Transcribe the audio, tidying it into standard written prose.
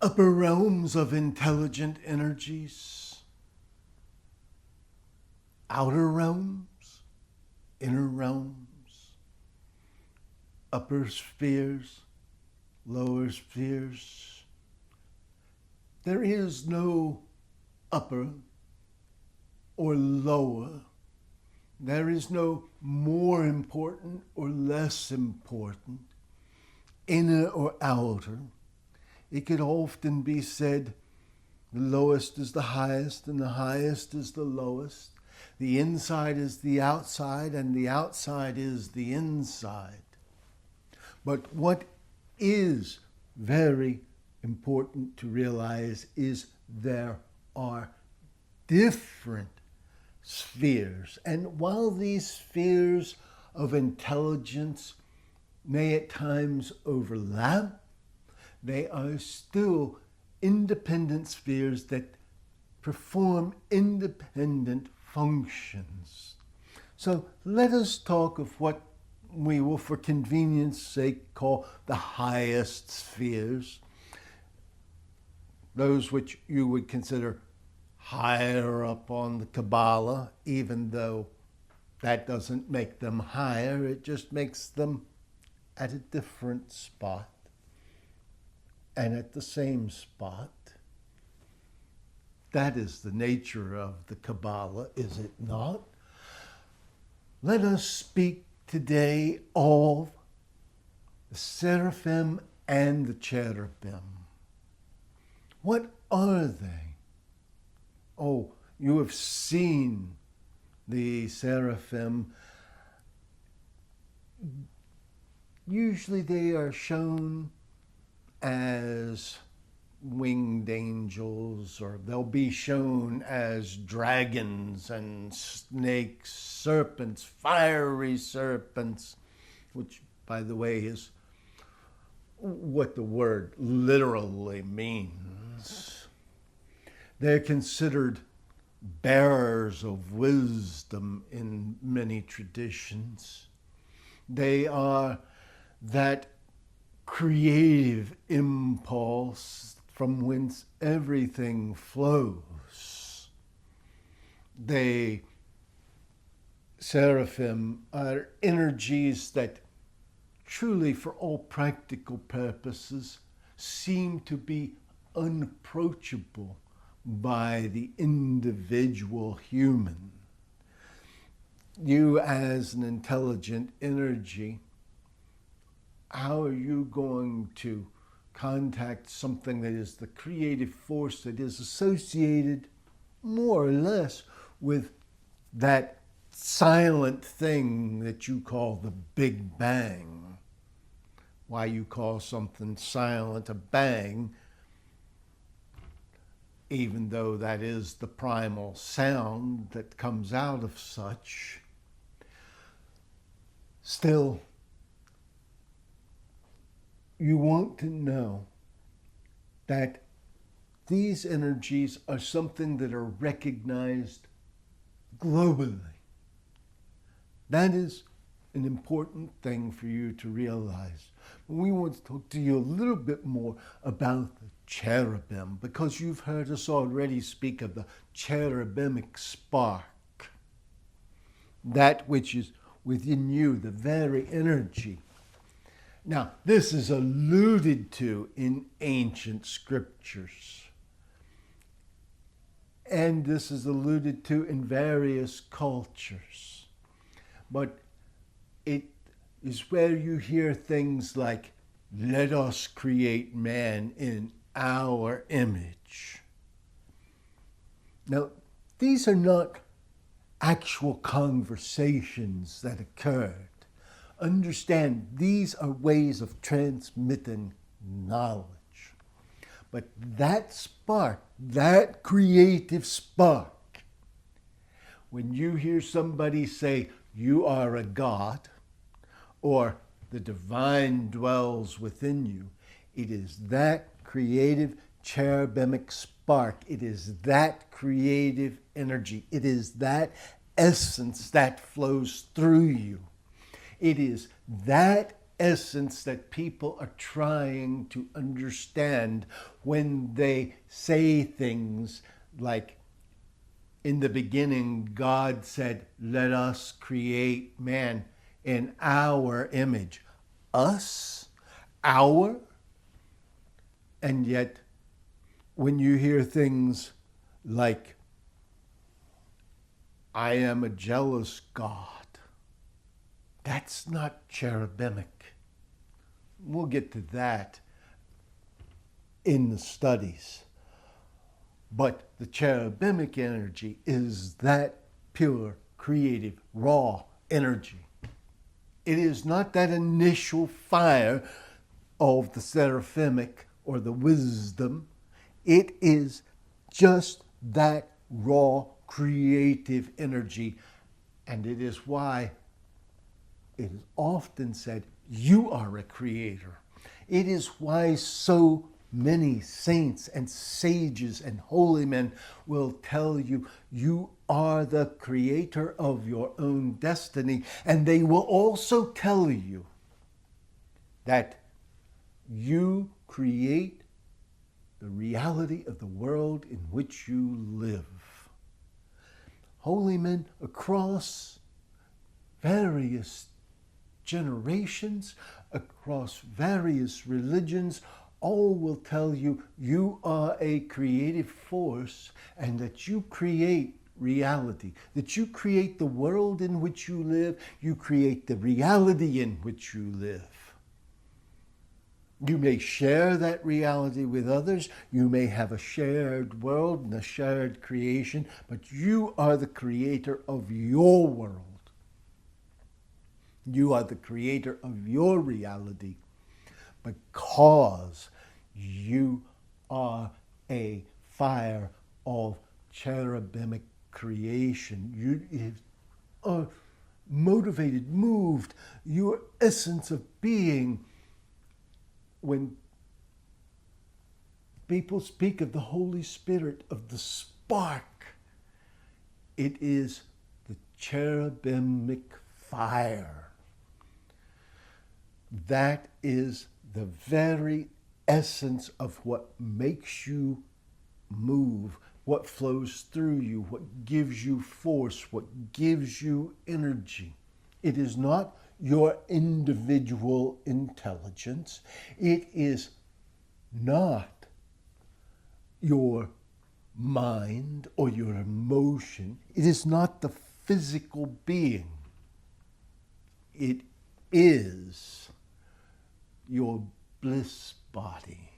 upper realms of intelligent energies, outer realms, inner realms, upper spheres, lower spheres. There is no upper or lower. There is no more important or less important, inner or outer. It could often be said, the lowest is the highest and the highest is the lowest. The inside is the outside and the outside is the inside. But what is very important to realize is there are different spheres. And while these spheres of intelligence may at times overlap, they are still independent spheres that perform independent functions. So let us talk of what we will, for convenience sake, call the highest spheres, those which you would consider higher up on the Kabbalah, even though that doesn't make them higher, it just makes them at a different spot and at the same spot. That is the nature of the Kabbalah, is it not? Let us speak today of the Seraphim and the Cherubim. What are they? Oh, you have seen the Seraphim. Usually they are shown as winged angels, or they'll be shown as dragons and snakes, serpents, fiery serpents, which, by the way, is what the word literally means. They're considered bearers of wisdom in many traditions. They are that creative impulse from whence everything flows. Seraphim are energies that truly, for all practical purposes, seem to be unapproachable by the individual human. You, as an intelligent energy, how are you going to contact something that is the creative force that is associated more or less with that silent thing that you call the Big Bang? Why you call something silent a bang, even though that is the primal sound that comes out of such. Still, you want to know that these energies are something that are recognized globally. That is an important thing for you to realize. We want to talk to you a little bit more about the cherubim, because you've heard us already speak of the cherubimic spark, that which is within you, the very energy. Now, this is alluded to in ancient scriptures, and this is alluded to in various cultures, but it is where you hear things like, let us create man in our image. Now, these are not actual conversations that occurred. Understand, these are ways of transmitting knowledge. But that spark, that creative spark, when you hear somebody say, you are a god, or the divine dwells within you, it is that creative cherubimic spark. It is that creative energy. It is that essence that flows through you. It is that essence that people are trying to understand when they say things like, in the beginning, God said, let us create man in our image. Us? Our? And yet, when you hear things like, I am a jealous God, that's not cherubic. We'll get to that in the studies. But the cherubic energy is that pure, creative, raw energy. It is not that initial fire of the Seraphimic or the wisdom. It is just that raw, creative energy. And it is why it is often said, you are a creator. It is why so many saints and sages and holy men will tell you, you are the creator of your own destiny. And they will also tell you that you create the reality of the world in which you live. Holy men across various generations, across various religions, all will tell you, you are a creative force and that you create reality, that you create the world in which you live, you create the reality in which you live. You may share that reality with others, you may have a shared world and a shared creation, but you are the creator of your world. You are the creator of your reality because you are a fire of cherubic creation. You are motivated, moved, your essence of being. When people speak of the Holy Spirit, of the spark, it is the cherubic fire. That is the very essence of what makes you move, what flows through you, what gives you force, what gives you energy. It is not your individual intelligence. It is not your mind or your emotion. It is not the physical being. It is your bliss body.